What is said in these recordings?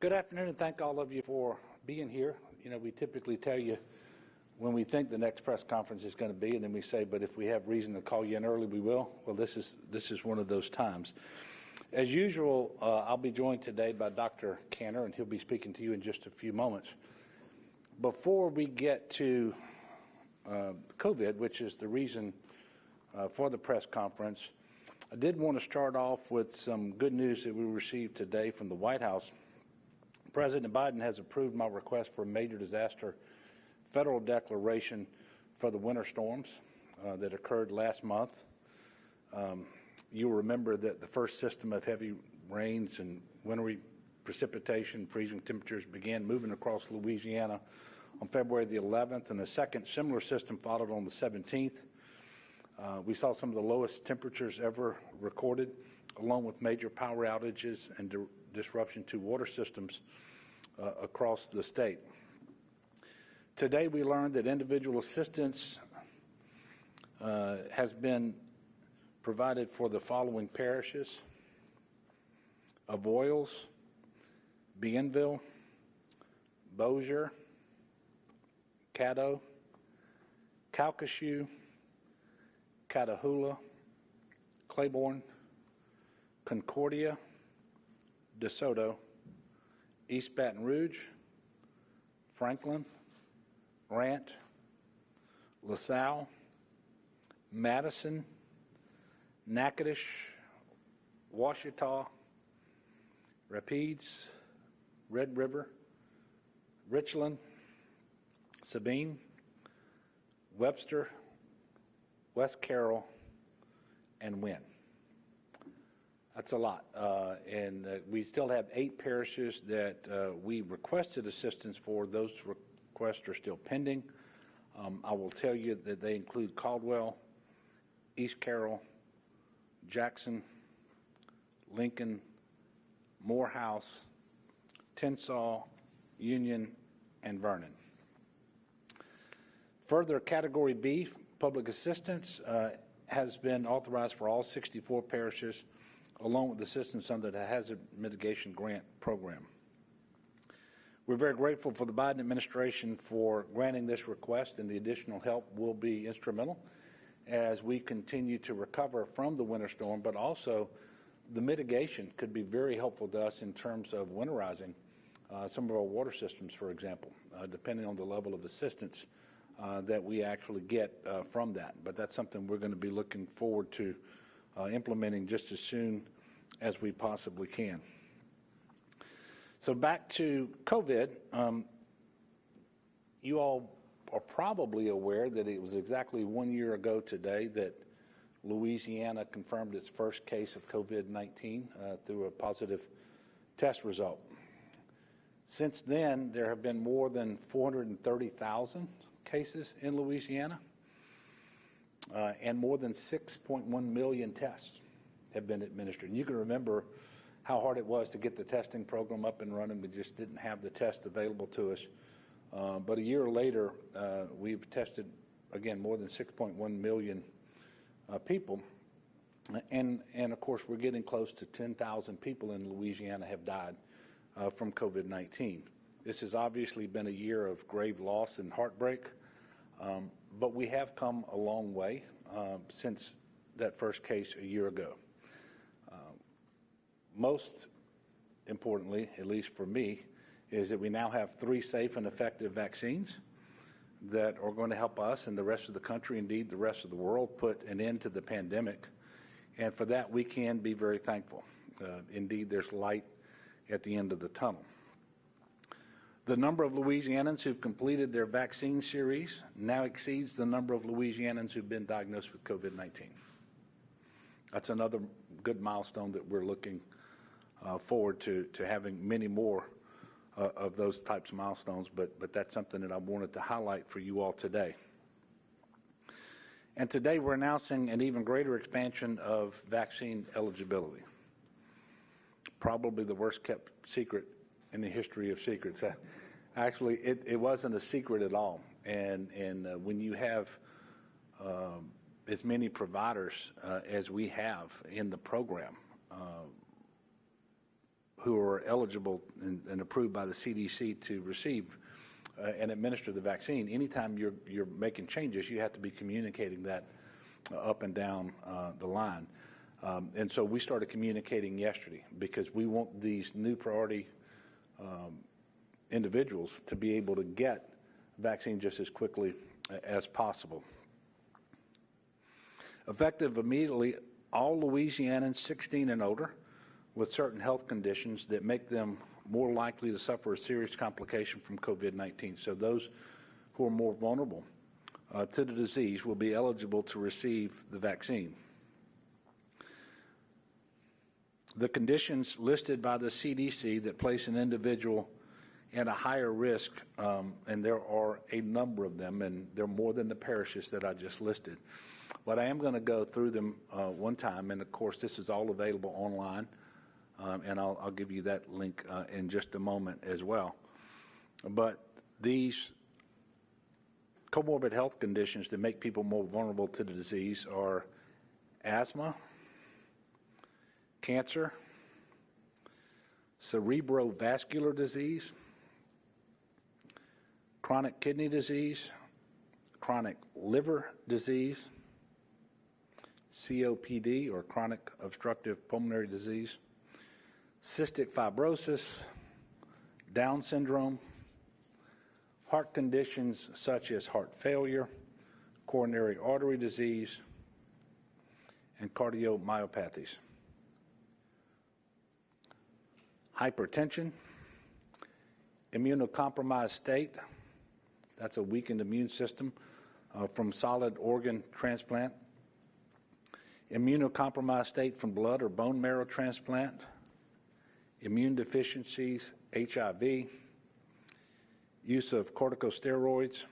Good afternoon, and thank all of you for being here. You know, we typically tell you when we think the next press conference is going to be, and then we say, but if we have reason to call you in early, we will. Well, this is one of those times. As usual, I'll be joined today by Dr. Canner, and he'll be speaking to you in just a few moments. Before we get to COVID, which is the reason for the press conference, I did want to start off with some good news that we received today from the White House. President Biden has approved my request for a major disaster federal declaration for the winter storms that occurred last month. You'll remember that the first system of heavy rains and wintry precipitation, freezing temperatures began moving across Louisiana on February the 11th, and a second similar system followed on the 17th. We saw some of the lowest temperatures ever recorded, along with major power outages and disruption to water systems across the state. Today we learned that individual assistance has been provided for the following parishes: Avoyelles, Bienville, Bossier, Caddo, Calcasieu, Catahoula, Claiborne, Concordia, DeSoto, East Baton Rouge, Franklin, Grant, LaSalle, Madison, Natchitoches, Ouachita, Rapides, Red River, Richland, Sabine, Webster, West Carroll, and Wynne. That's a lot, and we still have 8 parishes that we requested assistance for. Those requests are still pending. I will tell you that they include Caldwell, East Carroll, Jackson, Lincoln, Morehouse, Tensas, Union, and Vernon. Further, Category B, public assistance, has been authorized for all 64 parishes, along with assistance under the Hazard Mitigation Grant Program. We're very grateful for the Biden administration for granting this request, and the additional help will be instrumental as we continue to recover from the winter storm, but also the mitigation could be very helpful to us in terms of winterizing some of our water systems, for example, depending on the level of assistance that we actually get from that. But that's something we're going to be looking forward to implementing just as soon as we possibly can. So back to COVID, you all are probably aware that it was exactly 1 year ago today that Louisiana confirmed its first case of COVID-19 through a positive test result. Since then, there have been more than 430,000 cases in Louisiana, and more than 6.1 million tests have been administered. And you can remember how hard it was to get the testing program up and running. We just didn't have the test available to us. But a year later, we've tested, again, more than 6.1 million people. And of course, we're getting close to 10,000 people in Louisiana have died from COVID-19. This has obviously been a year of grave loss and heartbreak, but we have come a long way since that first case a year ago. Most importantly, at least for me, is that we now have 3 safe and effective vaccines that are going to help us and the rest of the country, indeed the rest of the world, put an end to the pandemic. And for that, we can be very thankful. Indeed, there's light at the end of the tunnel. The number of Louisianans who've completed their vaccine series now exceeds the number of Louisianans who've been diagnosed with COVID-19. That's another good milestone that we're looking forward to having many more of those types of milestones, but that's something that I wanted to highlight for you all today. And today we're announcing an even greater expansion of vaccine eligibility. Probably the worst kept secret in the history of secrets. Actually, it wasn't a secret at all. And when you have as many providers as we have in the program, who are eligible and approved by the CDC to receive and administer the vaccine. Anytime you're making changes, you have to be communicating that up and down the line. And so we started communicating yesterday because we want these new priority individuals to be able to get vaccine just as quickly as possible. Effective immediately, all Louisianans 16 and older with certain health conditions that make them more likely to suffer a serious complication from COVID-19. So those who are more vulnerable to the disease will be eligible to receive the vaccine. The conditions listed by the CDC that place an individual at a higher risk, and there are a number of them, and they're more than the parishes that I just listed. But I am going to go through them one time, and of course this is all available online, and I'll give you that link in just a moment as well. But these comorbid health conditions that make people more vulnerable to the disease are asthma, cancer, cerebrovascular disease, chronic kidney disease, chronic liver disease, COPD or chronic obstructive pulmonary disease, cystic fibrosis, Down syndrome, heart conditions such as heart failure, coronary artery disease, and cardiomyopathies. Hypertension, immunocompromised state, that's a weakened immune system from solid organ transplant, immunocompromised state from blood or bone marrow transplant, immune deficiencies, HIV, use of corticosteroids,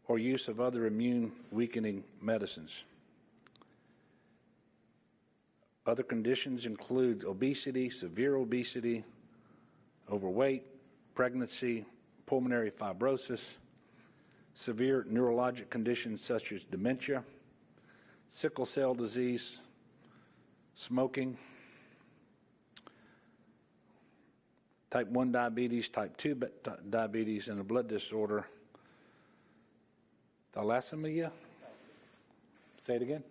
or use of other immune weakening medicines. Other conditions include obesity, severe obesity, overweight, pregnancy, pulmonary fibrosis, severe neurologic conditions such as dementia, sickle cell disease, smoking, type 1 diabetes, type 2 diabetes, and a blood disorder, thalassemia. Say it again.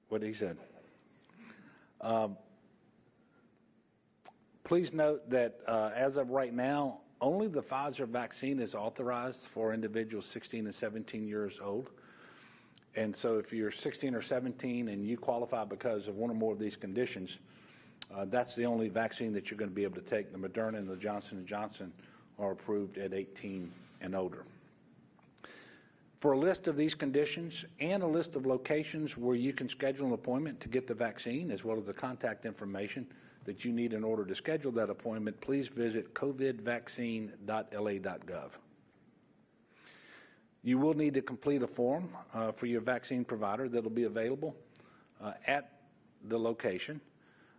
What he said. Please note that as of right now, only the Pfizer vaccine is authorized for individuals 16 and 17 years old. And so if you're 16 or 17 and you qualify because of one or more of these conditions, that's the only vaccine that you're going to be able to take. The Moderna and the Johnson & Johnson are approved at 18 and older. For a list of these conditions and a list of locations where you can schedule an appointment to get the vaccine, as well as the contact information that you need in order to schedule that appointment, please visit covidvaccine.la.gov. You will need to complete a form for your vaccine provider that will be available at the location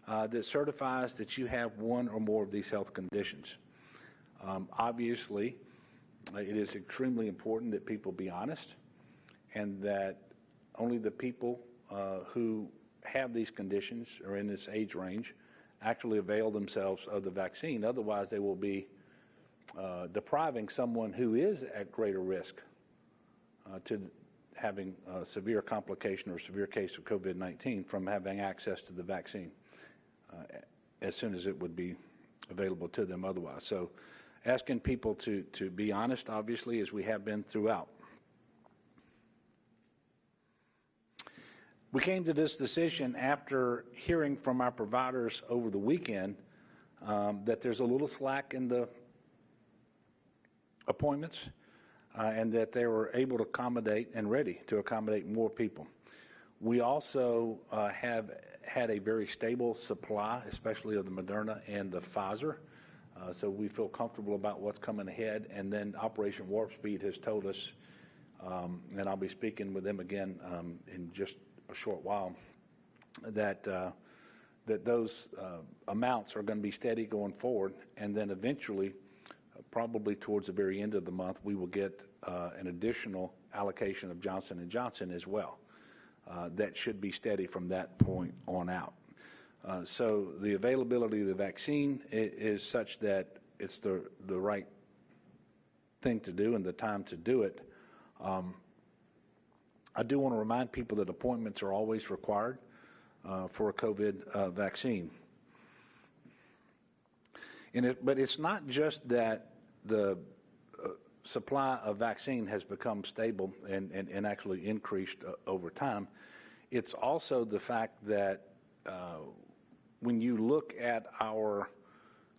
that certifies that you have one or more of these health conditions. Obviously, it is extremely important that people be honest and that only the people who have these conditions or in this age range actually avail themselves of the vaccine. Otherwise, they will be depriving someone who is at greater risk to having a severe complication or severe case of COVID-19 from having access to the vaccine as soon as it would be available to them otherwise. So asking people to be honest, obviously, as we have been throughout. We came to this decision after hearing from our providers over the weekend that there's a little slack in the appointments and that they were able to accommodate and ready to accommodate more people. We also have had a very stable supply, especially of the Moderna and the Pfizer. So we feel comfortable about what's coming ahead. And then Operation Warp Speed has told us, and I'll be speaking with them again in just a short while, that that those amounts are going to be steady going forward. And then eventually, probably towards the very end of the month, we will get an additional allocation of Johnson & Johnson as well. That should be steady from that point on out. So the availability of the vaccine is such that it's the right thing to do and the time to do it. I do want to remind people that appointments are always required for a COVID vaccine. But it's not just that the supply of vaccine has become stable and actually increased over time. It's also the fact that when you look at our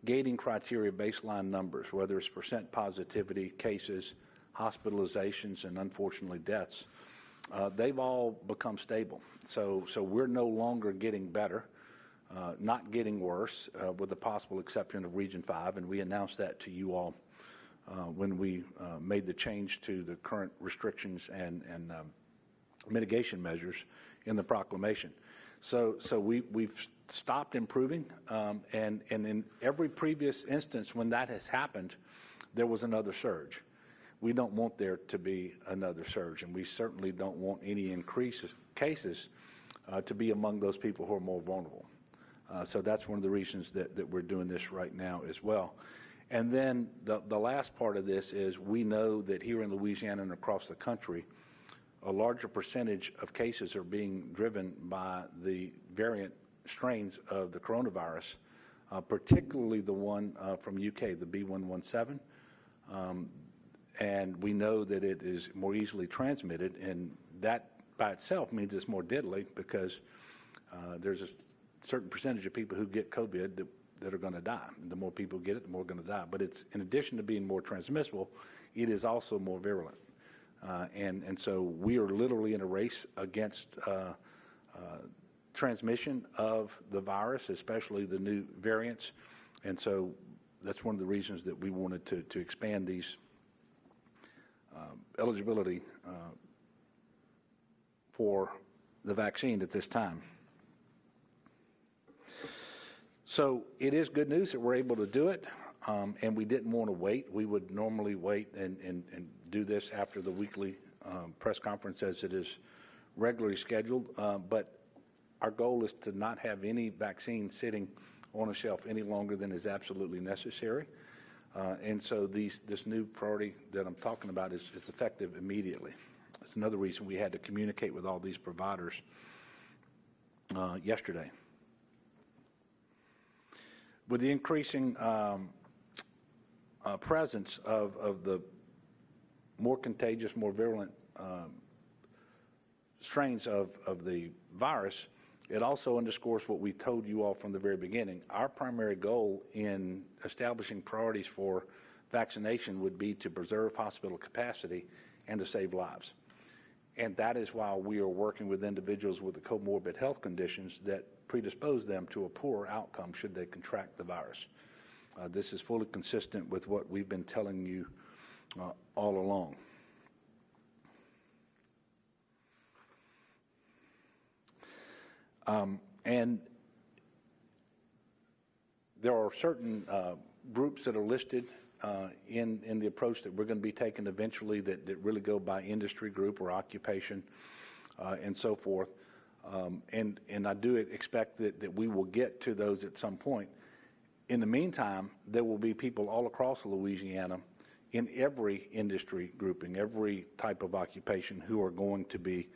gating criteria baseline numbers, whether it's percent positivity, cases, hospitalizations, and unfortunately deaths, they've all become stable. So we're no longer getting better, not getting worse, with the possible exception of Region 5, and we announced that to you all when we made the change to the current restrictions and mitigation measures in the proclamation. So we've stopped improving, and in every previous instance when that has happened, there was another surge. We don't want there to be another surge, and we certainly don't want any increase of cases to be among those people who are more vulnerable. So that's one of the reasons that we're doing this right now as well. And then the last part of this is we know that here in Louisiana and across the country, a larger percentage of cases are being driven by the variant strains of the coronavirus, particularly the one from UK, the B117. And we know that it is more easily transmitted, and that by itself means it's more deadly because there's a certain percentage of people who get COVID that are going to die. The more people get it, the more going to die. But it's, in addition to being more transmissible, it is also more virulent. And so we are literally in a race against transmission of the virus, especially the new variants. And so that's one of the reasons that we wanted to expand these eligibility for the vaccine at this time. So it is good news that we're able to do it, and we didn't want to wait. We would normally wait and do this after the weekly press conference as it is regularly scheduled, but our goal is to not have any vaccine sitting on a shelf any longer than is absolutely necessary. And so this new priority that I'm talking about is effective immediately. That's another reason we had to communicate with all these providers yesterday. With the increasing presence of the more contagious, more virulent strains of the virus, it also underscores what we told you all from the very beginning. Our primary goal in establishing priorities for vaccination would be to preserve hospital capacity and to save lives. And that is why we are working with individuals with the comorbid health conditions that predispose them to a poorer outcome should they contract the virus. This is fully consistent with what we've been telling you all along. And there are certain groups that are listed in the approach that we're going to be taking eventually that really go by industry group or occupation and so forth. And I do expect that we will get to those at some point. In the meantime, there will be people all across Louisiana in every industry grouping, every type of occupation who are going to be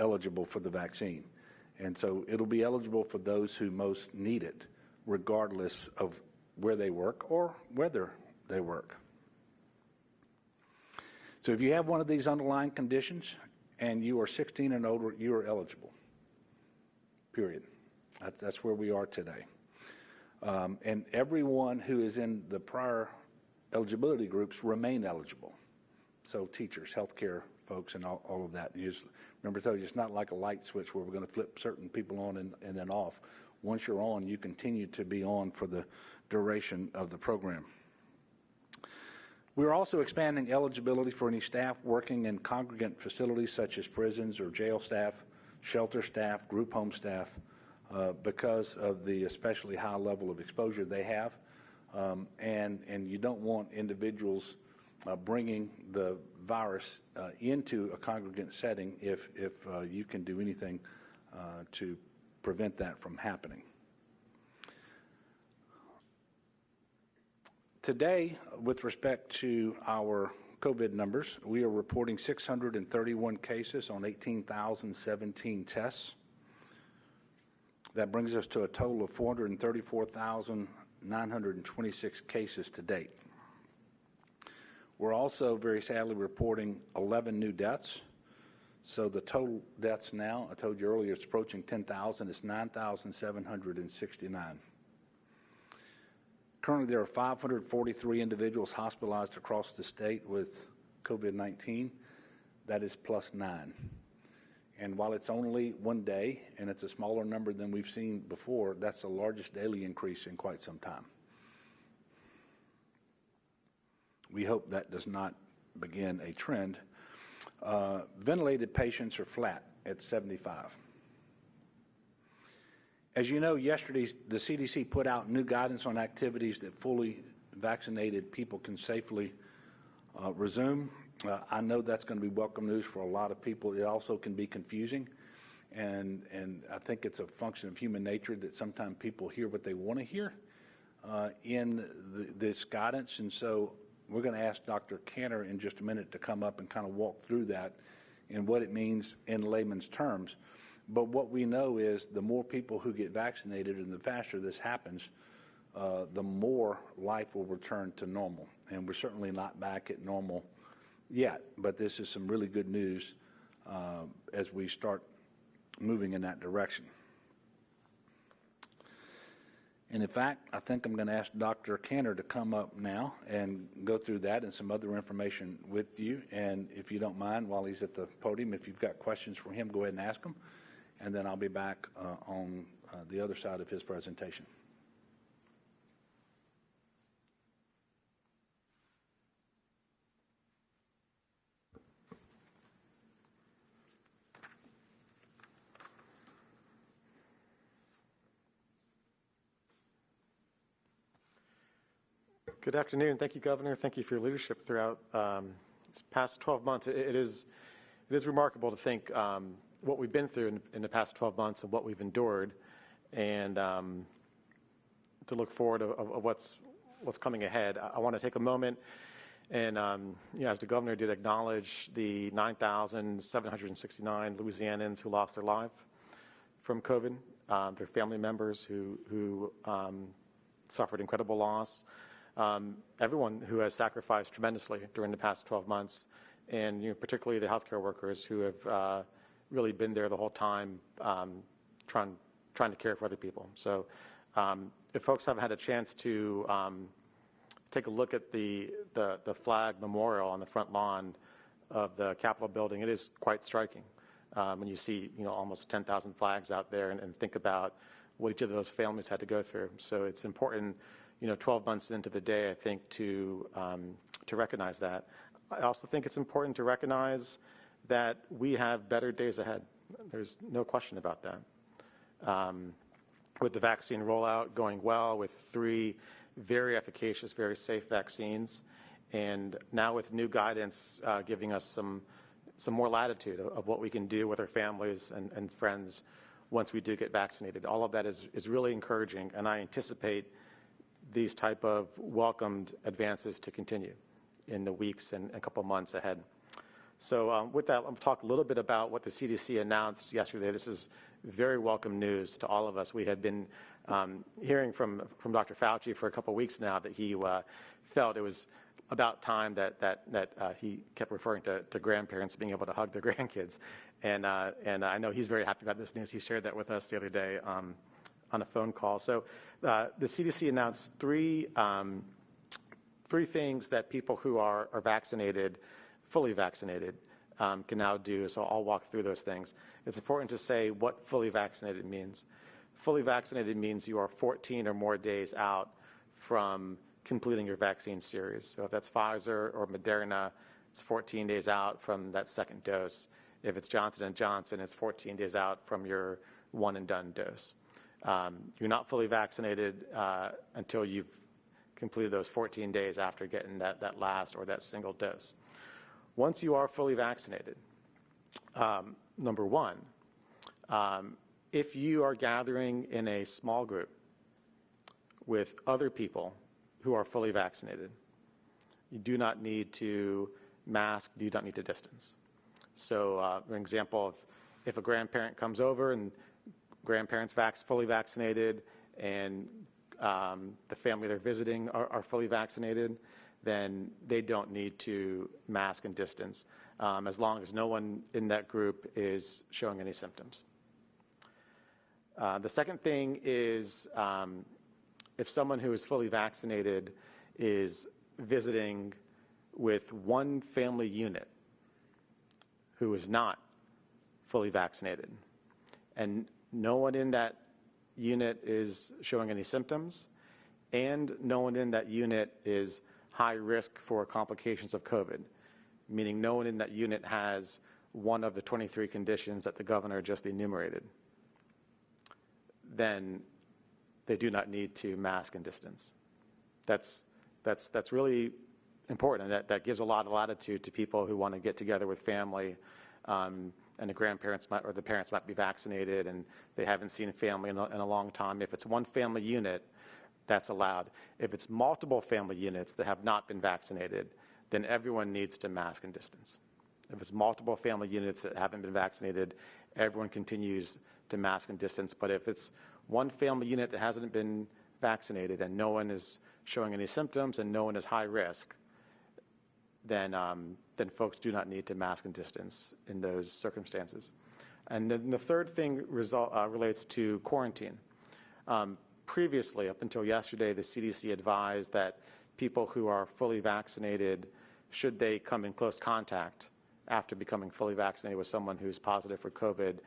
eligible for the vaccine. And so it'll be eligible for those who most need it, regardless of where they work or whether they work. So if you have one of these underlying conditions and you are 16 and older, you are eligible, period. That's where we are today. And everyone who is in the prior eligibility groups remain eligible. So teachers, healthcare folks, and all of that. Remember I told you, it's not like a light switch where we're going to flip certain people on and then off. Once you're on, you continue to be on for the duration of the program. We're also expanding eligibility for any staff working in congregant facilities such as prisons or jail staff, shelter staff, group home staff, because of the especially high level of exposure they have. And you don't want individuals bringing the virus into a congregant setting if you can do anything to prevent that from happening. Today, with respect to our COVID numbers, we are reporting 631 cases on 18,017 tests. That brings us to a total of 434,926 cases to date. We're also very sadly reporting 11 new deaths. So the total deaths now, I told you earlier, it's approaching 10,000. It's 9,769. Currently, there are 543 individuals hospitalized across the state with COVID-19. That is +9. And while it's only one day and it's a smaller number than we've seen before, that's the largest daily increase in quite some time. We hope that does not begin a trend. Ventilated patients are flat at 75. As you know, yesterday the CDC put out new guidance on activities that fully vaccinated people can safely resume. I know that's going to be welcome news for a lot of people. It also can be confusing, and I think it's a function of human nature that sometimes people hear what they want to hear in this guidance. And so we're going to ask Dr. Cantor in just a minute to come up and kind of walk through that and what it means in layman's terms. But what we know is the more people who get vaccinated and the faster this happens, the more life will return to normal. And we're certainly not back at normal yet, but this is some really good news as we start moving in that direction. And in fact, I think I'm going to ask Dr. Cantor to come up now and go through that and some other information with you. And if you don't mind, while he's at the podium, if you've got questions for him, go ahead and ask them. And then I'll be back on the other side of his presentation. Good afternoon. Thank you, Governor. Thank you for your leadership throughout this past 12 months. It is remarkable to think what we've been through in the past 12 months and what we've endured, and to look forward of what's coming ahead. I want to take a moment and, as the Governor did, acknowledge the 9,769 Louisianans who lost their life from COVID, their family members who suffered incredible loss, everyone who has sacrificed tremendously during the past 12 months, and particularly the healthcare workers who have really been there the whole time, trying to care for other people. So if folks haven't had a chance to take a look at the flag memorial on the front lawn of the Capitol building, it is quite striking when you see almost 10,000 flags out there, and think about what each of those families had to go through. So it's important, 12 months into the day, I think, to recognize that. I also think it's important to recognize that we have better days ahead. There's no question about that. With the vaccine rollout going well, with 3 very efficacious, very safe vaccines, and now with new guidance giving us some more latitude of what we can do with our families and friends once we do get vaccinated. All of that is really encouraging, and I anticipate these type of welcomed advances to continue in the weeks and a couple months ahead. So with that, I'm going to talk a little bit about what the CDC announced yesterday. This is very welcome news to all of us. We had been hearing from Dr. Fauci for a couple weeks now that he felt it was about time that he kept referring to grandparents being able to hug their grandkids. And I know he's very happy about this news. He shared that with us the other day on a phone call. So the CDC announced three things that people who are vaccinated, fully vaccinated, can now do. So I'll walk through those things. It's important to say what fully vaccinated means. Fully vaccinated means you are 14 or more days out from completing your vaccine series. So if that's Pfizer or Moderna, it's 14 days out from that second dose. If it's Johnson & Johnson, it's 14 days out from your one and done dose. You're not fully vaccinated until you've completed those 14 days after getting that last or that single dose. Once you are fully vaccinated, number one, if you are gathering in a small group with other people who are fully vaccinated. You do not need to mask, you do not need to distance. So an example of if a grandparent comes over and grandparents fully vaccinated and the family they're visiting are fully vaccinated, then they don't need to mask and distance as long as no one in that group is showing any symptoms. The second thing is if someone who is fully vaccinated is visiting with one family unit who is not fully vaccinated, and no one in that unit is showing any symptoms, and no one in that unit is high risk for complications of COVID, meaning no one in that unit has one of the 23 conditions that the governor just enumerated, then they do not need to mask and distance. That's really important, and that gives a lot of latitude to people who want to get together with family, and the grandparents or the parents might be vaccinated and they haven't seen family in a long time. If it's one family unit, that's allowed. If it's multiple family units that have not been vaccinated, then everyone needs to mask and distance. If it's multiple family units that haven't been vaccinated, everyone continues to mask and distance. But if it's one family unit that hasn't been vaccinated and no one is showing any symptoms and no one is high risk, then folks do not need to mask and distance in those circumstances. And then the third thing relates to quarantine. Previously, up until yesterday, the CDC advised that people who are fully vaccinated, should they come in close contact after becoming fully vaccinated with someone who's positive for COVID,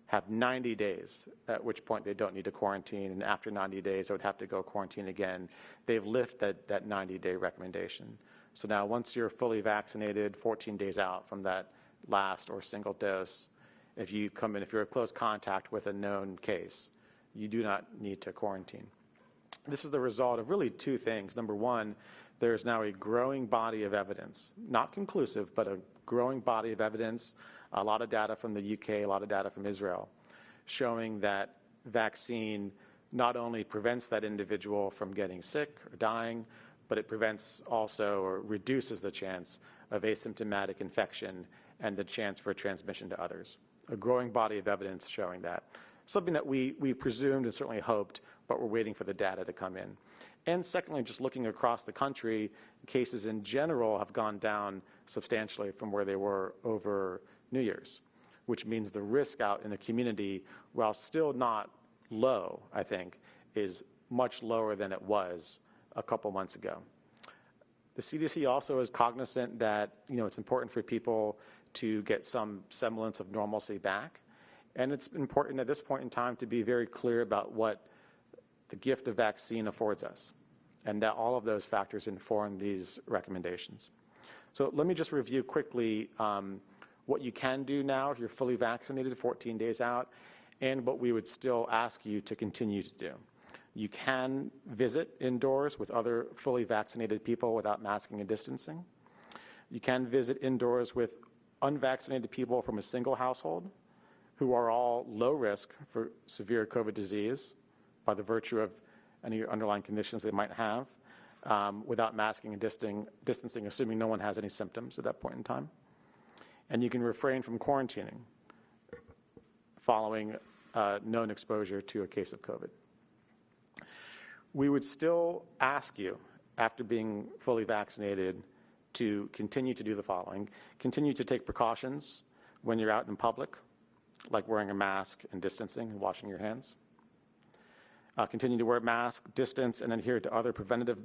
have 90 days, at which point they don't need to quarantine, and after 90 days, they would have to go quarantine again. They've lifted that 90-day recommendation. So now once you're fully vaccinated, 14 days out from that last or single dose, if you're a close contact with a known case, you do not need to quarantine. This is the result of really two things. Number one, there is now a growing body of evidence, not conclusive, but a growing body of evidence, a lot of data from the UK, a lot of data from Israel, showing that vaccine not only prevents that individual from getting sick or dying, but it prevents also or reduces the chance of asymptomatic infection and the chance for transmission to others. A growing body of evidence showing that. Something that we presumed and certainly hoped, but we're waiting for the data to come in. And secondly, just looking across the country, cases in general have gone down substantially from where they were over New Year's, which means the risk out in the community, while still not low, I think, is much lower than it was a couple months ago. The CDC also is cognizant that it's important for people to get some semblance of normalcy back. And it's important at this point in time to be very clear about what the gift of vaccine affords us, and that all of those factors inform these recommendations. So let me just review quickly what you can do now if you're fully vaccinated 14 days out, and what we would still ask you to continue to do. You can visit indoors with other fully vaccinated people without masking and distancing. You can visit indoors with unvaccinated people from a single household who are all low risk for severe COVID disease by the virtue of any underlying conditions they might have, without masking and distancing, assuming no one has any symptoms at that point in time. And you can refrain from quarantining following known exposure to a case of COVID. We would still ask you, after being fully vaccinated, to continue to do the following. Continue to take precautions when you're out in public, like wearing a mask and distancing and washing your hands. Continue to wear a mask, distance, and adhere to other preventative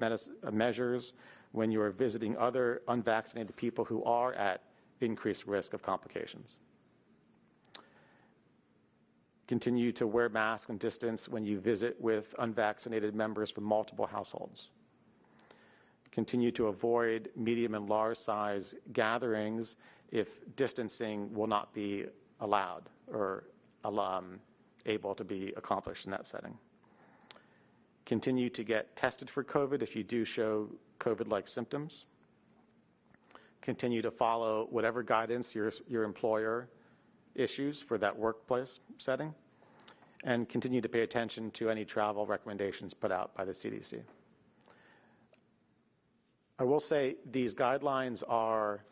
measures when you are visiting other unvaccinated people who are at increased risk of complications. Continue to wear masks and distance when you visit with unvaccinated members from multiple households. Continue to avoid medium and large size gatherings if distancing will not be allowed or able to be accomplished in that setting. Continue to get tested for COVID if you do show COVID-like symptoms. Continue to follow whatever guidance your employer issues for that workplace setting, and continue to pay attention to any travel recommendations put out by the CDC. I will say these guidelines are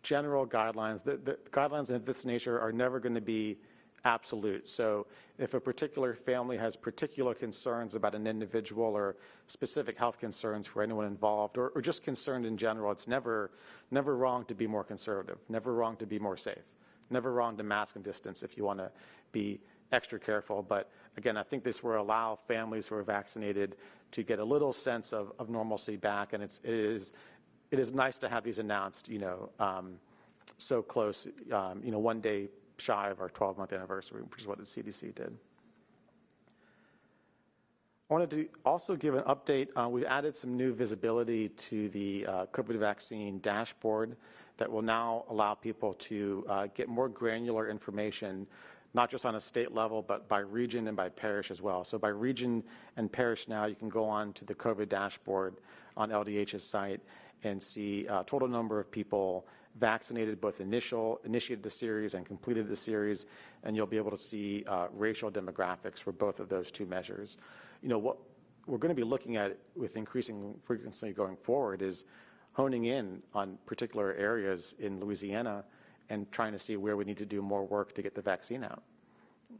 general guidelines. The guidelines of this nature are never going to be absolute. So if a particular family has particular concerns about an individual or specific health concerns for anyone involved, or just concerned in general, it's never wrong to be more conservative, never wrong to be more safe, never wrong to mask and distance if you want to be extra careful. But again, I think this will allow families who are vaccinated to get a little sense of normalcy back, and it is nice to have these announced, so close, one day shy of our 12-month anniversary, which is what the CDC did. I wanted to also give an update. We've added some new visibility to the COVID vaccine dashboard that will now allow people to get more granular information, not just on a state level, but by region and by parish as well. So by region and parish now, you can go on to the COVID dashboard on LDH's site and see total number of people vaccinated, both initiated the series and completed the series, and you'll be able to see racial demographics for both of those two measures. What we're going to be looking at with increasing frequency going forward is honing in on particular areas in Louisiana and trying to see where we need to do more work to get the vaccine out.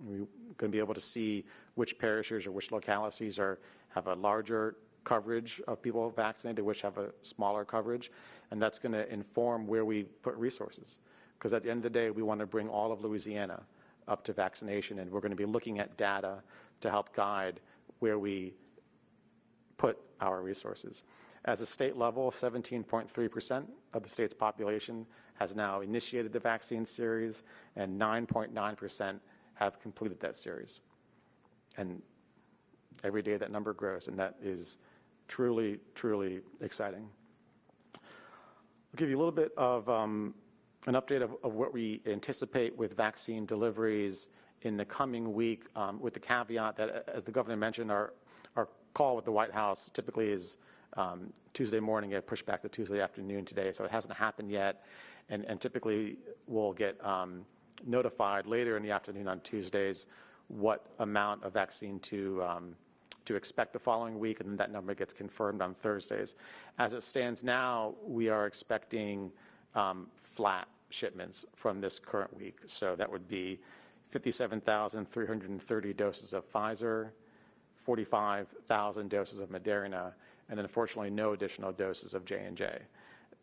We're going to be able to see which parishes or which localities have a larger coverage of people vaccinated, which have a smaller coverage, and that's going to inform where we put resources. Because at the end of the day, we want to bring all of Louisiana up to vaccination, and we're going to be looking at data to help guide where we put our resources. As a state level, 17.3% of the state's population has now initiated the vaccine series, and 9.9% have completed that series. And every day that number grows, and that is truly, truly exciting. I'll give you a little bit of an update of what we anticipate with vaccine deliveries in the coming week, with the caveat that, as the governor mentioned, our call with the White House typically is Tuesday morning. It pushed back to Tuesday afternoon today, so it hasn't happened yet. And typically we'll get notified later in the afternoon on Tuesdays what amount of vaccine to expect the following week, and then that number gets confirmed on Thursdays. As it stands now, we are expecting flat shipments from this current week. So that would be 57,330 doses of Pfizer, 45,000 doses of Moderna, and unfortunately no additional doses of J&J.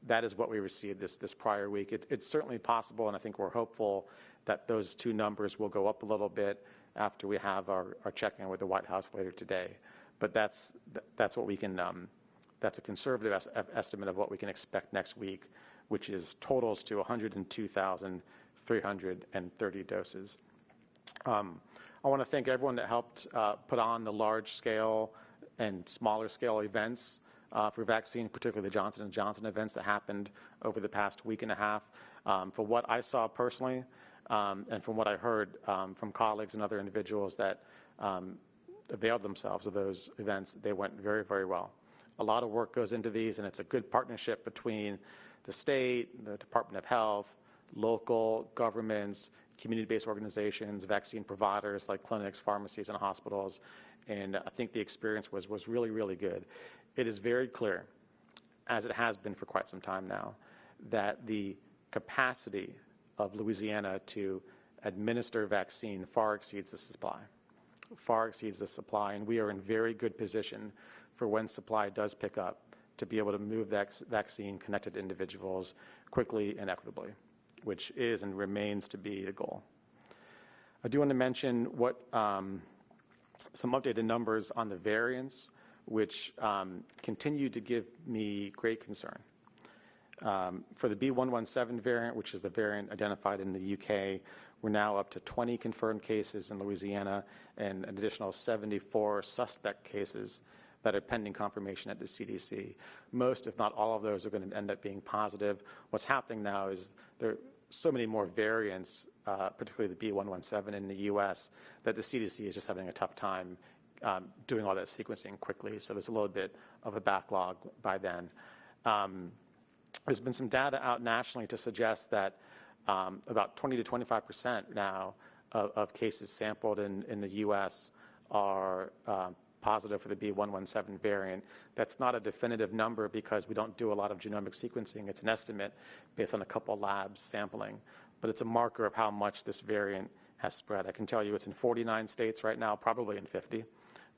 That is what we received this prior week. It's certainly possible, and I think we're hopeful that those two numbers will go up a little bit after we have our check-in with the White House later today. But that's what we can, that's a conservative estimate of what we can expect next week, which is totals to 102,330 doses. I want to thank everyone that helped put on the large-scale and smaller-scale events for vaccine, particularly the Johnson & Johnson events that happened over the past week and a half. For what I saw personally, and from what I heard from colleagues and other individuals that availed themselves of those events, they went very, very well. A lot of work goes into these, and it's a good partnership between the state, the Department of Health, local governments, community-based organizations, vaccine providers like clinics, pharmacies, and hospitals. And I think the experience was really, really good. It is very clear, as it has been for quite some time now, that the capacity of Louisiana to administer vaccine far exceeds the supply, and we are in very good position for when supply does pick up to be able to move that vaccine connected to individuals quickly and equitably, which is and remains to be the goal. I do want to mention what some updated numbers on the variants, which continue to give me great concern. For the B.1.1.7 variant, which is the variant identified in the UK, we're now up to 20 confirmed cases in Louisiana and an additional 74 suspect cases that are pending confirmation at the CDC. Most, if not all of those, are going to end up being positive. What's happening now is there are so many more variants, particularly the B.1.1.7 in the US, that the CDC is just having a tough time doing all that sequencing quickly. So there's a little bit of a backlog by then. There's been some data out nationally to suggest that about 20 to 25% now of cases sampled in the U.S. are positive for the B117 variant. That's not a definitive number because we don't do a lot of genomic sequencing. It's an estimate based on a couple labs sampling, but it's a marker of how much this variant has spread. I can tell you it's in 49 states right now, probably in 50,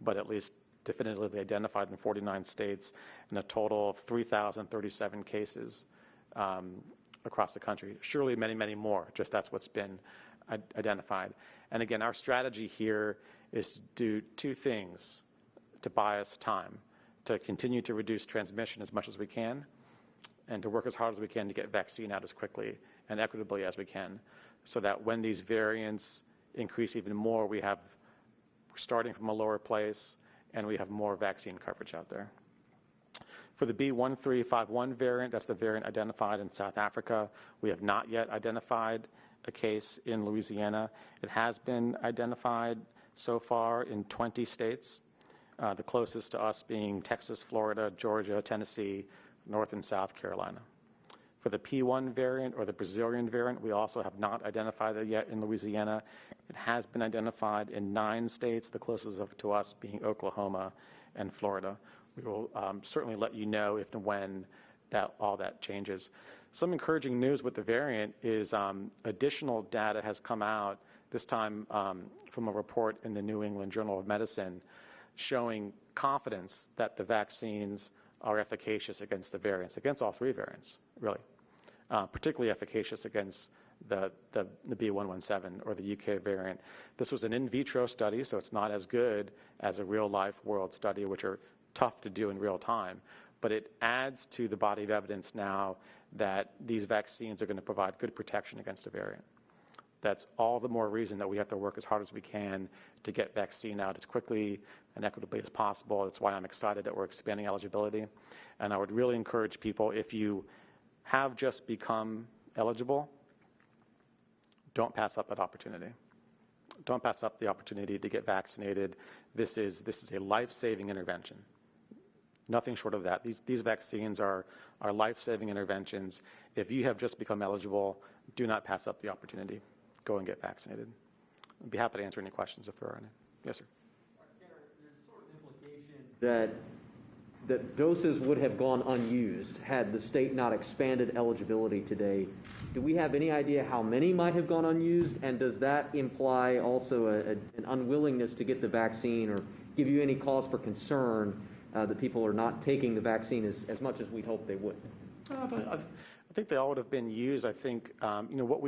but at least definitively identified in 49 states, and a total of 3,037 cases across the country. Surely many, many more, just that's what's been identified. And again, our strategy here is to do two things to buy us time, to continue to reduce transmission as much as we can, and to work as hard as we can to get vaccine out as quickly and equitably as we can, so that when these variants increase even more, we're starting from a lower place, and we have more vaccine coverage out there. For the B1351 variant, that's the variant identified in South Africa, we have not yet identified a case in Louisiana. It has been identified so far in 20 states, the closest to us being Texas, Florida, Georgia, Tennessee, North and South Carolina. For the P1 variant, or the Brazilian variant, we also have not identified it yet in Louisiana. It has been identified in 9 states, the closest to us being Oklahoma and Florida. We will certainly let you know if and when all that changes. Some encouraging news with the variant is additional data has come out, this time from a report in the New England Journal of Medicine, showing confidence that the vaccines are efficacious against the variants, against all 3 variants, really. Particularly efficacious against the B117 or the UK variant. This was an in vitro study, so it's not as good as a real-life world study, which are tough to do in real time, but it adds to the body of evidence now that these vaccines are going to provide good protection against a variant. That's all the more reason that we have to work as hard as we can to get vaccine out as quickly and equitably as possible. That's why I'm excited that we're expanding eligibility. And I would really encourage people, if you have just become eligible, don't pass up that opportunity. Don't pass up the opportunity to get vaccinated. This is a life-saving intervention. Nothing short of that. These vaccines are life-saving interventions. If you have just become eligible, do not pass up the opportunity. Go and get vaccinated. I'd be happy to answer any questions if there are any. Yes, sir. There's sort of implication that doses would have gone unused had the state not expanded eligibility today. Do we have any idea how many might have gone unused? And does that imply also an unwillingness to get the vaccine, or give you any cause for concern that people are not taking the vaccine as much as we'd hope they would? I think they all would have been used. I think what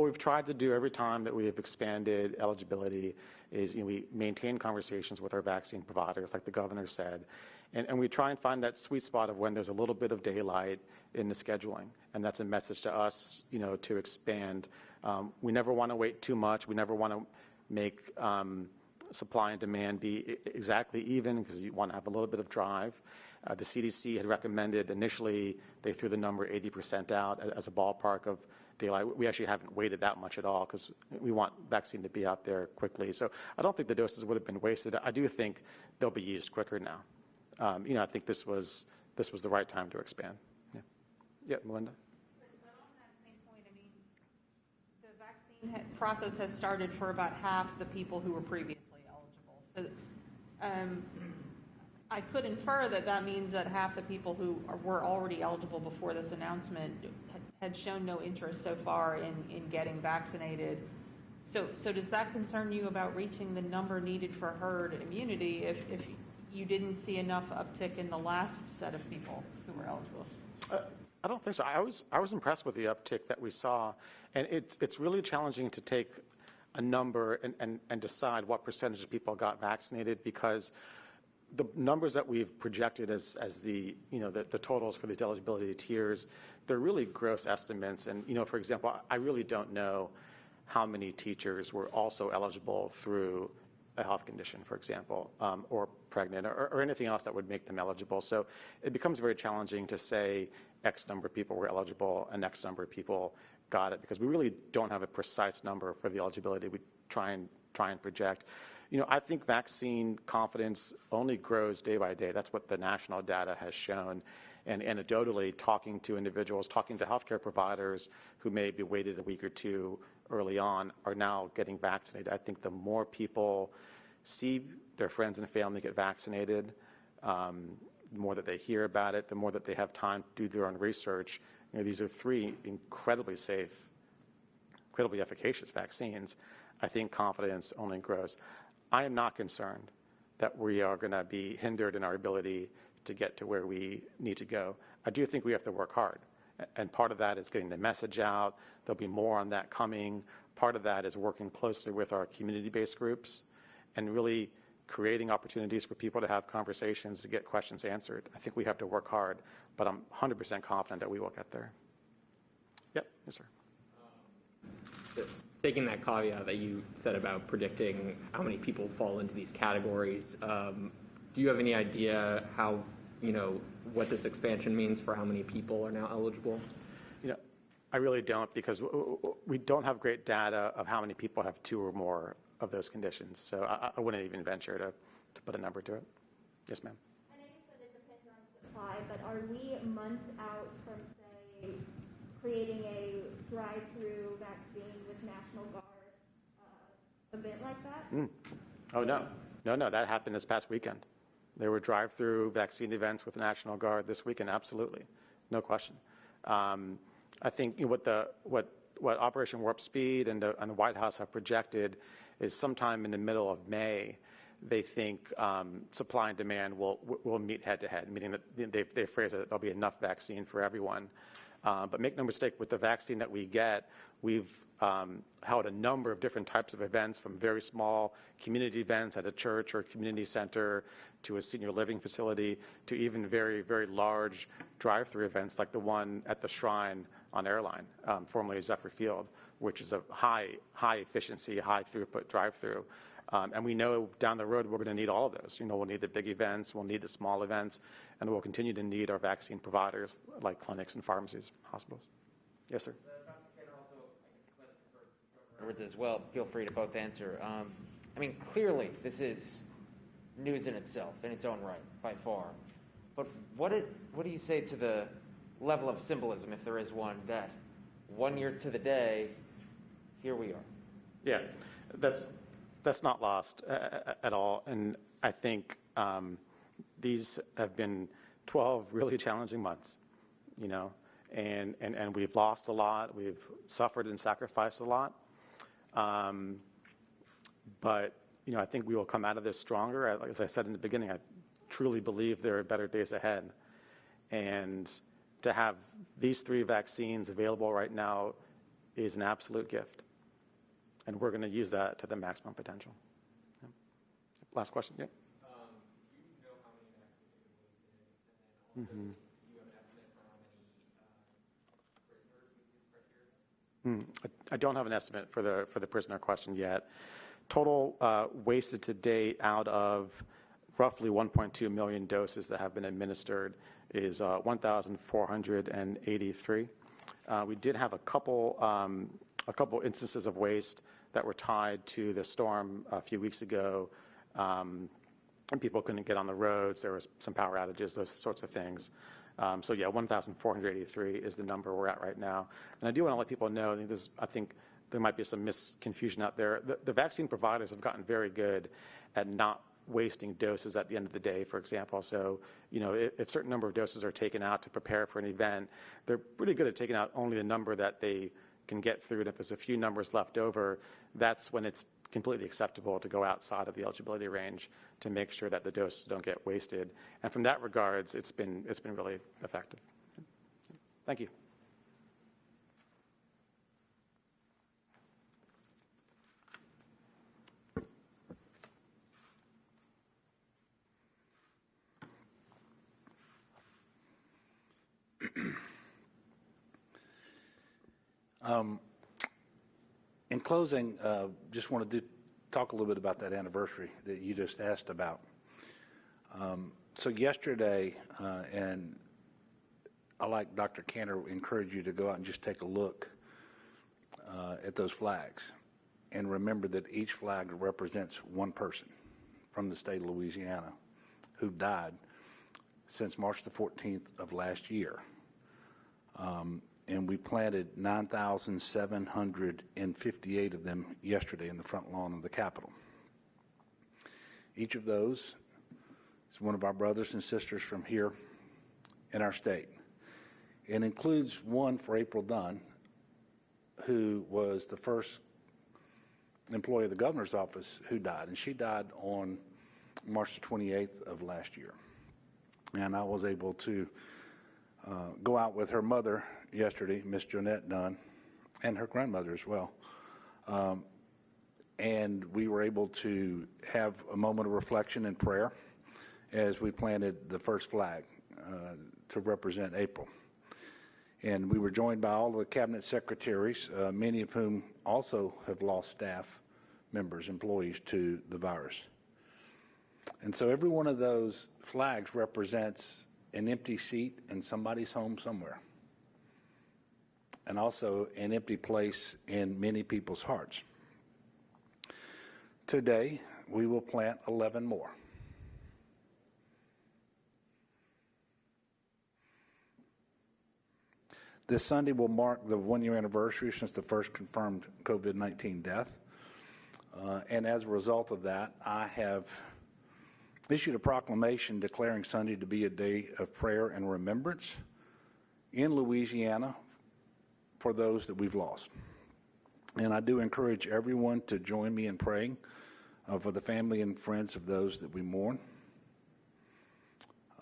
we've tried to do every time that we have expanded eligibility is we maintain conversations with our vaccine providers, like the governor said, and we try and find that sweet spot of when there's a little bit of daylight in the scheduling, and that's a message to us, to expand. We never want to wait too much. We never want to make supply and demand be exactly even, because you want to have a little bit of drive. The CDC had recommended initially, they threw the number 80% out as a ballpark of daylight. We actually haven't waited that much at all because we want vaccine to be out there quickly. So I don't think the doses would have been wasted. I do think they'll be used quicker now. I think this was the right time to expand. Yeah, Melinda? But on that same point, the vaccine process has started for about half the people who were previously eligible. So I could infer that means that half the people who were already eligible before this announcement had shown no interest so far in getting vaccinated. So does that concern you about reaching the number needed for herd immunity if you didn't see enough uptick in the last set of people who were eligible? I don't think so. I was impressed with the uptick that we saw, and it's really challenging to take a number and decide what percentage of people got vaccinated, because the numbers that we've projected as the totals for these eligibility tiers, they're really gross estimates. And for example, I really don't know how many teachers were also eligible through a health condition, for example, or pregnant, or anything else that would make them eligible. So it becomes very challenging to say X number of people were eligible and X number of people got it, because we really don't have a precise number for the eligibility. We try and project. I think vaccine confidence only grows day by day. That's what the national data has shown. And anecdotally, talking to individuals, talking to healthcare providers who maybe waited a week or two early on are now getting vaccinated. I think the more people see their friends and family get vaccinated, the more that they hear about it, the more that they have time to do their own research. These are 3 incredibly safe, incredibly efficacious vaccines. I think confidence only grows. I am not concerned that we are going to be hindered in our ability to get to where we need to go. I do think we have to work hard. And part of that is getting the message out. There'll be more on that coming. Part of that is working closely with our community-based groups and really creating opportunities for people to have conversations, to get questions answered. I think we have to work hard, but I'm 100% confident that we will get there. Yep, yes, sir. Taking that caveat that you said about predicting how many people fall into these categories, do you have any idea how, what this expansion means for how many people are now eligible? I really don't, because we don't have great data of how many people have 2 or more of those conditions. So I wouldn't even venture to put a number to it. Yes, ma'am. I know you said it depends on supply, but are we months out from, say, creating a drive-through vaccine with National Guard event like that? Oh, no. No, that happened this past weekend. There were drive-through vaccine events with National Guard this weekend, absolutely. No question. I think what Operation Warp Speed and the White House have projected is sometime in the middle of May, they think supply and demand will meet head-to-head, meaning that they phrase it that there'll be enough vaccine for everyone. But make no mistake, with the vaccine that we get, we've held a number of different types of events, from very small community events at a church or a community center to a senior living facility to even very, very large drive-through events like the one at the Shrine on Airline, formerly Zephyr Field, which is a high efficiency, high throughput drive-through. And we know down the road we're going to need all of those. We'll need the big events, we'll need the small events, and we'll continue to need our vaccine providers like clinics and pharmacies, hospitals. Yes, sir. Edwards as well. Feel free to both answer. Clearly this is news in itself, in its own right, by far. But what do you say to the level of symbolism, if there is one, that 1 year to the day, here we are? Yeah, that's not lost at all. And I think these have been 12 really challenging months, and we've lost a lot. We've suffered and sacrificed a lot. But, I think we will come out of this stronger. As I said in the beginning, I truly believe there are better days ahead. And to have these 3 vaccines available right now is an absolute gift. And we're going to use that to the maximum potential. Yeah. Last question, yeah? Do you know how many vaccines have been wasted? And then also, do you have an estimate for how many prisoners meet these criteria? I don't have an estimate for the prisoner question yet. Total wasted to date out of roughly 1.2 million doses that have been administered is 1,483. We did have a couple instances of waste that were tied to the storm a few weeks ago, and people couldn't get on the roads. There was some power outages, those sorts of things. So yeah, 1,483 is the number we're at right now. And I do want to let people know, I think there might be some misconfusion out there. The vaccine providers have gotten very good at not wasting doses at the end of the day, for example. So, if a certain number of doses are taken out to prepare for an event, they're pretty good at taking out only the number that they can get through. And if there's a few numbers left over, that's when it's completely acceptable to go outside of the eligibility range to make sure that the doses don't get wasted. And from that regards, it's been really effective. Thank you. In closing, just wanted to talk a little bit about that anniversary that you just asked about. So yesterday, and I, like Dr. Cantor, encourage you to go out and just take a look at those flags and remember that each flag represents one person from the state of Louisiana who died since March the 14th of last year. And we planted 9,758 of them yesterday in the front lawn of the Capitol. Each of those is one of our brothers and sisters from here in our state. It includes one for April Dunn, who was the first employee of the governor's office who died, and she died on March the 28th of last year. And I was able to go out with her mother yesterday, Miss Jonette Dunn, and her grandmother as well. And we were able to have a moment of reflection and prayer as we planted the first flag to represent April. And we were joined by all of the cabinet secretaries, many of whom also have lost staff members, employees to the virus. And so every one of those flags represents an empty seat in somebody's home somewhere, and also an empty place in many people's hearts. Today, we will plant 11 more. This Sunday will mark the one-year anniversary since the first confirmed COVID-19 death. And as a result of that, I have issued a proclamation declaring Sunday to be a day of prayer and remembrance in Louisiana for those that we've lost. And I do encourage everyone to join me in praying for the family and friends of those that we mourn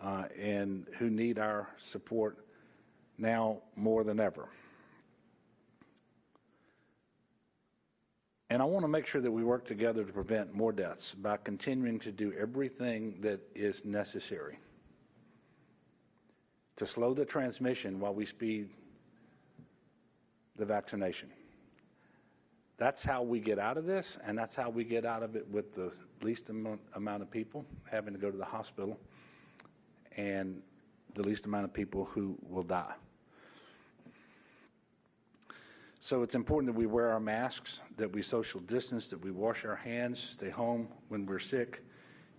and who need our support now more than ever. And I want to make sure that we work together to prevent more deaths by continuing to do everything that is necessary to slow the transmission while we speed the vaccination. That's how we get out of this, and that's how we get out of it with the least amount of people having to go to the hospital and the least amount of people who will die. So it's important that we wear our masks, that we social distance, that we wash our hands, stay home when we're sick,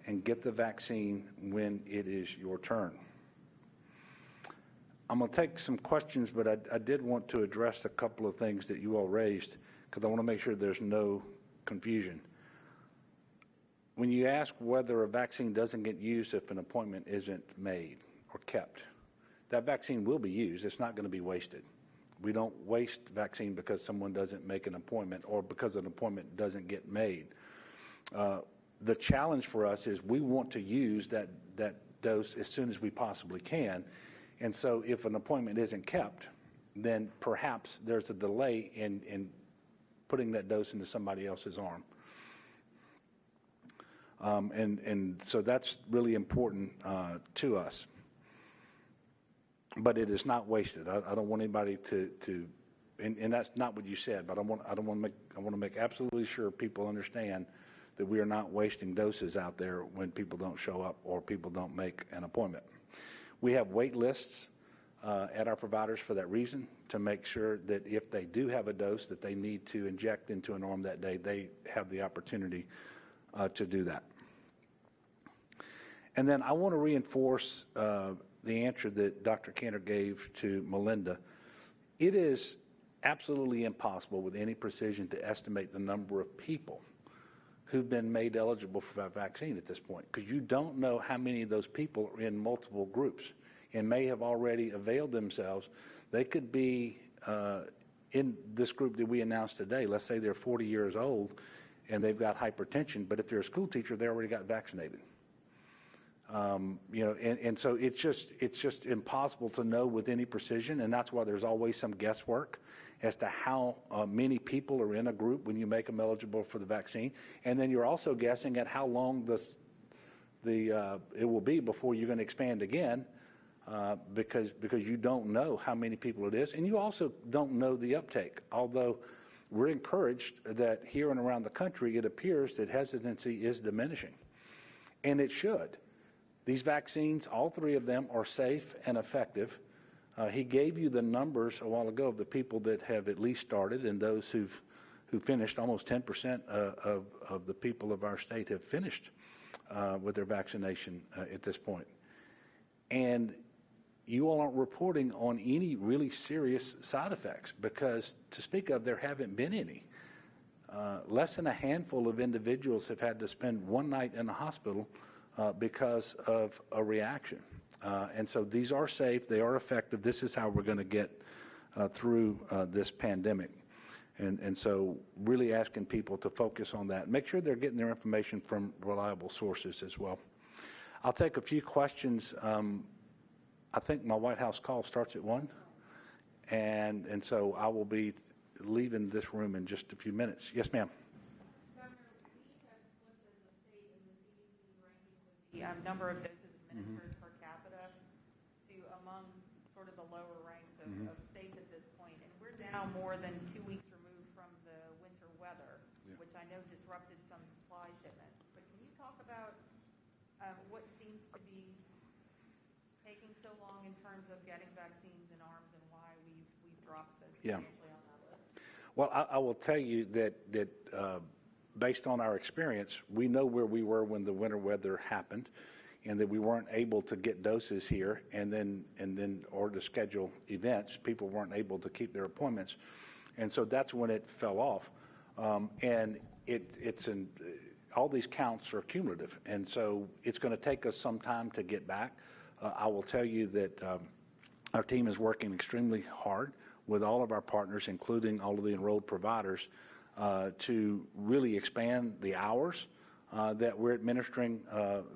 and get the vaccine when it is your turn. I'm going to take some questions, but I did want to address a couple of things that you all raised because I want to make sure there's no confusion. When you ask whether a vaccine doesn't get used if an appointment isn't made or kept, that vaccine will be used. It's not going to be wasted. We don't waste vaccine because someone doesn't make an appointment or because an appointment doesn't get made. The challenge for us is we want to use that dose as soon as we possibly can. And so if an appointment isn't kept, then perhaps there's a delay in putting that dose into somebody else's arm. And so that's really important to us. But it is not wasted. I don't want anybody to and that's not what you said. But I want to make absolutely sure people understand that we are not wasting doses out there when people don't show up or people don't make an appointment. We have wait lists at our providers for that reason, to make sure that if they do have a dose that they need to inject into an arm that day, they have the opportunity to do that. And then I want to reinforce the answer that Dr. Cantor gave to Melinda. It is absolutely impossible with any precision to estimate the number of people who've been made eligible for that vaccine at this point, because you don't know how many of those people are in multiple groups and may have already availed themselves. They could be in this group that we announced today. Let's say they're 40 years old and they've got hypertension, but if they're a school teacher, they already got vaccinated. And so it's just impossible to know with any precision, and that's why there's always some guesswork as to how many people are in a group when you make them eligible for the vaccine. And then you're also guessing at how long it will be before you're going to expand again, because you don't know how many people it is, and you also don't know the uptake. Although we're encouraged that here and around the country, it appears that hesitancy is diminishing, and it should. These vaccines, all three of them, are safe and effective. He gave you the numbers a while ago of the people that have at least started and those who finished. Almost 10% of the people of our state have finished with their vaccination at this point. And you all aren't reporting on any really serious side effects because, to speak of, there haven't been any. less than a handful of individuals have had to spend one night in the hospital because of a reaction. And so these are safe, they are effective. This is how we're going to get through this pandemic. And so really asking people to focus on that. Make sure they're getting their information from reliable sources as well. I'll take a few questions. I think my White House call starts at 1. And so I will be leaving this room in just a few minutes. Yes, ma'am. Governor, we have slipped as a state in the CDC rankings of the number of doses administered per capita to among sort of the lower ranks of states at this point. And we're now more than 2 weeks removed from the winter weather, which I know disrupted some supply shipments. But can you talk about what seems to be taking so long in terms of getting vaccines in arms and why we've dropped so substantially on that list? Well, I will tell you that based on our experience, we know where we were when the winter weather happened, and that we weren't able to get doses here, and then or to schedule events. People weren't able to keep their appointments, and so that's when it fell off. And all these counts are cumulative, and so it's going to take us some time to get back. I will tell you that our team is working extremely hard with all of our partners, including all of the enrolled providers, to really expand the hours that we're administering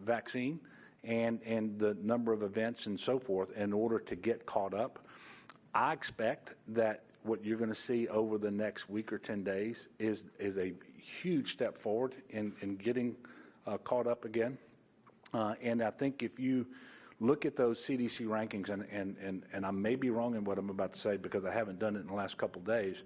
vaccine and the number of events and so forth in order to get caught up. I expect that what you're going to see over the next week or 10 days is a huge step forward in getting caught up again. And I think if you look at those CDC rankings, and I may be wrong in what I'm about to say because I haven't done it in the last couple of days,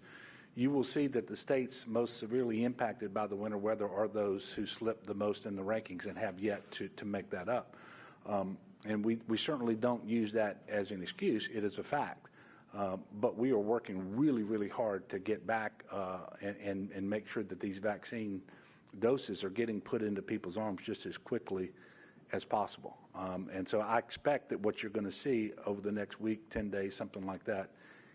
you will see that the states most severely impacted by the winter weather are those who slipped the most in the rankings and have yet to make that up. And we certainly don't use that as an excuse. It is a fact. But we are working really, really hard to get back and make sure that these vaccine doses are getting put into people's arms just as quickly as possible. And so I expect that what you're going to see over the next week, 10 days, something like that,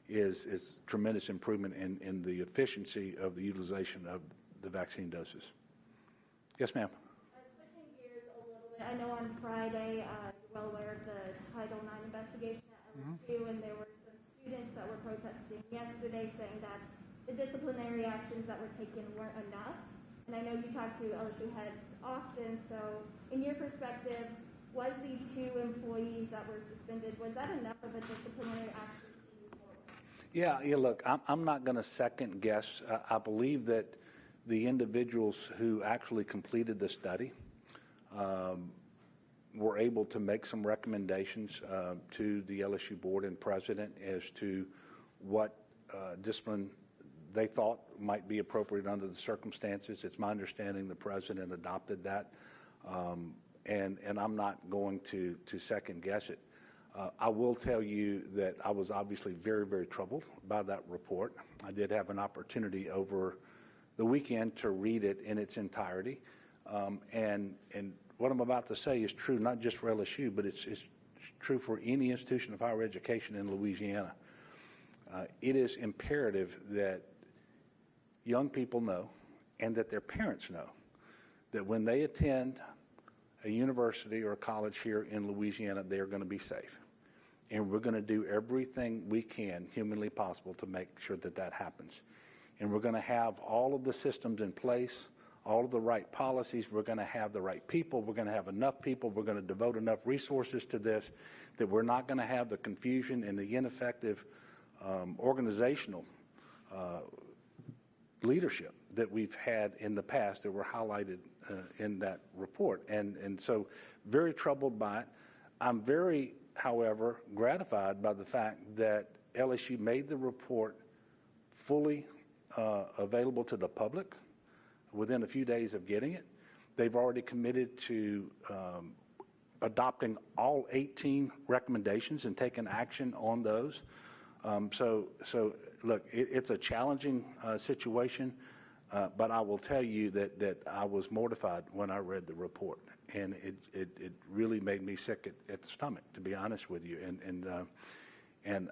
is tremendous improvement in the efficiency of the utilization of the vaccine doses. Yes, ma'am. Switching gears a little bit, I know on Friday, you're well aware of the Title IX investigation at LSU, and there were some students that were protesting yesterday saying that the disciplinary actions that were taken weren't enough. And I know you talk to LSU heads often, so in your perspective, was the 2 employees that were suspended, was that enough of a disciplinary action to move forward? Yeah, look, I'm not going to second guess. I believe that the individuals who actually completed the study were able to make some recommendations to the LSU board and president as to what discipline they thought might be appropriate under the circumstances. It's my understanding the president adopted that, and I'm not going to second guess it. I will tell you that I was obviously very, very troubled by that report. I did have an opportunity over the weekend to read it in its entirety, and what I'm about to say is true not just for LSU, but it's true for any institution of higher education in Louisiana. It is imperative that young people know and that their parents know that when they attend a university or a college here in Louisiana, they are going to be safe. And we're going to do everything we can humanly possible to make sure that that happens. And we're going to have all of the systems in place, all of the right policies. We're going to have the right people. We're going to have enough people. We're going to devote enough resources to this that we're not going to have the confusion and the ineffective organizational leadership that we've had in the past that were highlighted in that report. And so very troubled by it. I'm very, however, gratified by the fact that LSU made the report fully available to the public within a few days of getting it. They've already committed to adopting all 18 recommendations and taking action on those. So look, it's a challenging situation, but I will tell you that I was mortified when I read the report, and it really made me sick at the stomach, to be honest with you. And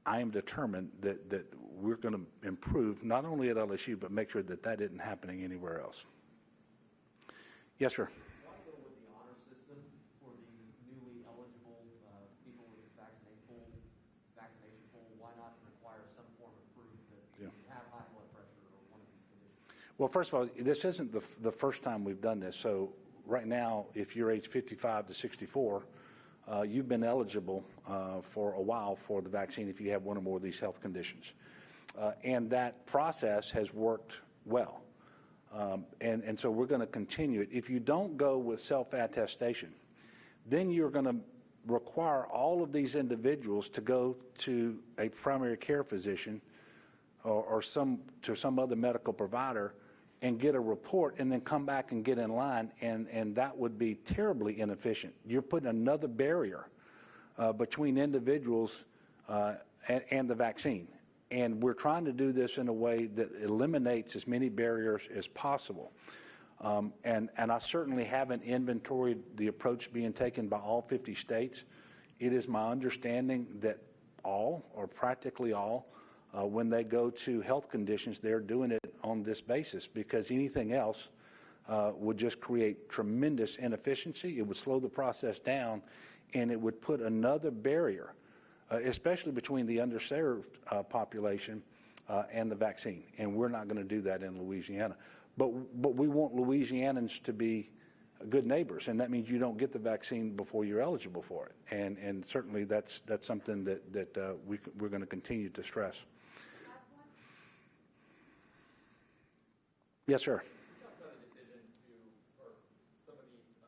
I am determined that we're going to improve, not only at LSU, but make sure that that isn't happening anywhere else. Yes, sir. Why go with the honor system for the newly eligible people with this vaccination pool? Why not require some form of proof that you have high blood pressure or one of these conditions? Well, first of all, this isn't the first time we've done this. So right now, if you're age 55 to 64, you've been eligible for a while for the vaccine if you have one or more of these health conditions. And that process has worked well. And so we're going to continue it. If you don't go with self-attestation, then you're going to require all of these individuals to go to a primary care physician or some other medical provider and get a report and then come back and get in line, and that would be terribly inefficient. You're putting another barrier between individuals and the vaccine. And we're trying to do this in a way that eliminates as many barriers as possible. And I certainly haven't inventoried the approach being taken by all 50 states. It is my understanding that all, or practically all, when they go to health conditions, they're doing it on this basis, because anything else would just create tremendous inefficiency. It would slow the process down, and it would put another barrier, especially between the underserved population and the vaccine. And we're not going to do that in Louisiana. But we want Louisianans to be good neighbors, and that means you don't get the vaccine before you're eligible for it. And certainly that's something that we're going to continue to stress. Yes, sir. You talked about the decision to, or some of these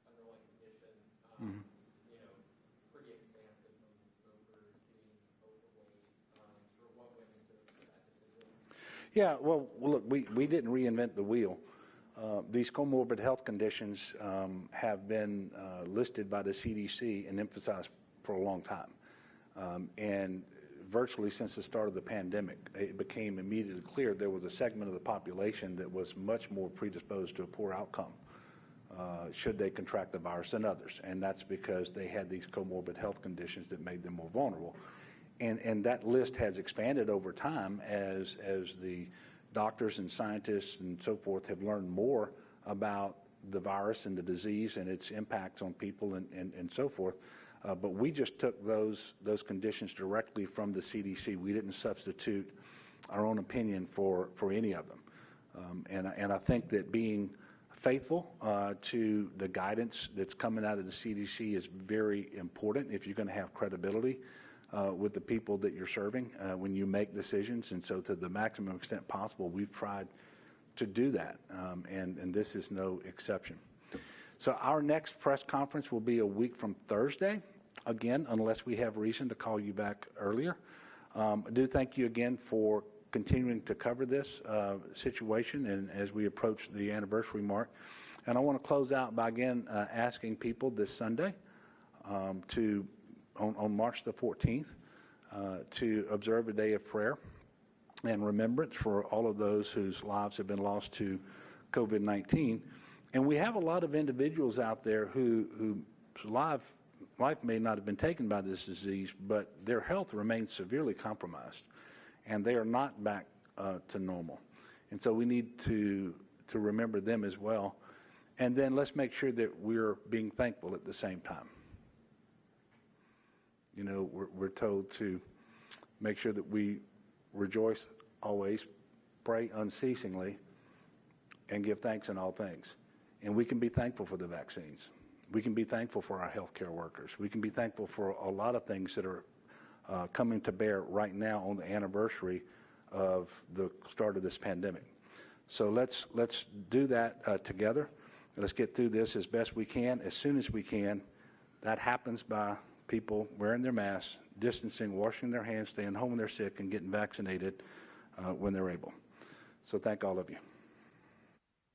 underlying conditions, you know, pretty expansive, some of these smokers being overweight, or what went into that decision? Yeah, well, look, we didn't reinvent the wheel. These comorbid health conditions have been listed by the CDC and emphasized for a long time. And virtually since the start of the pandemic, it became immediately clear there was a segment of the population that was much more predisposed to a poor outcome should they contract the virus than others. And that's because they had these comorbid health conditions that made them more vulnerable. And that list has expanded over time as the doctors and scientists and so forth have learned more about the virus and the disease and its impacts on people and so forth. But we just took those conditions directly from the CDC. We didn't substitute our own opinion for any of them. And I think that being faithful to the guidance that's coming out of the CDC is very important if you're going to have credibility with the people that you're serving when you make decisions. And so to the maximum extent possible, we've tried to do that, and this is no exception. So our next press conference will be a week from Thursday, again, unless we have reason to call you back earlier. I do thank you again for continuing to cover this situation and as we approach the anniversary mark. And I want to close out by again asking people this Sunday on March the 14th to observe a day of prayer and remembrance for all of those whose lives have been lost to COVID-19. And we have a lot of individuals out there whose life may not have been taken by this disease, but their health remains severely compromised, and they are not back to normal. And so we need to remember them as well. And then let's make sure that we're being thankful at the same time. You know, we're told to make sure that we rejoice always, pray unceasingly, and give thanks in all things. And we can be thankful for the vaccines. We can be thankful for our healthcare workers. We can be thankful for a lot of things that are coming to bear right now on the anniversary of the start of this pandemic. So let's do that together. Let's get through this as best we can, as soon as we can. That happens by people wearing their masks, distancing, washing their hands, staying home when they're sick, and getting vaccinated when they're able. So thank all of you.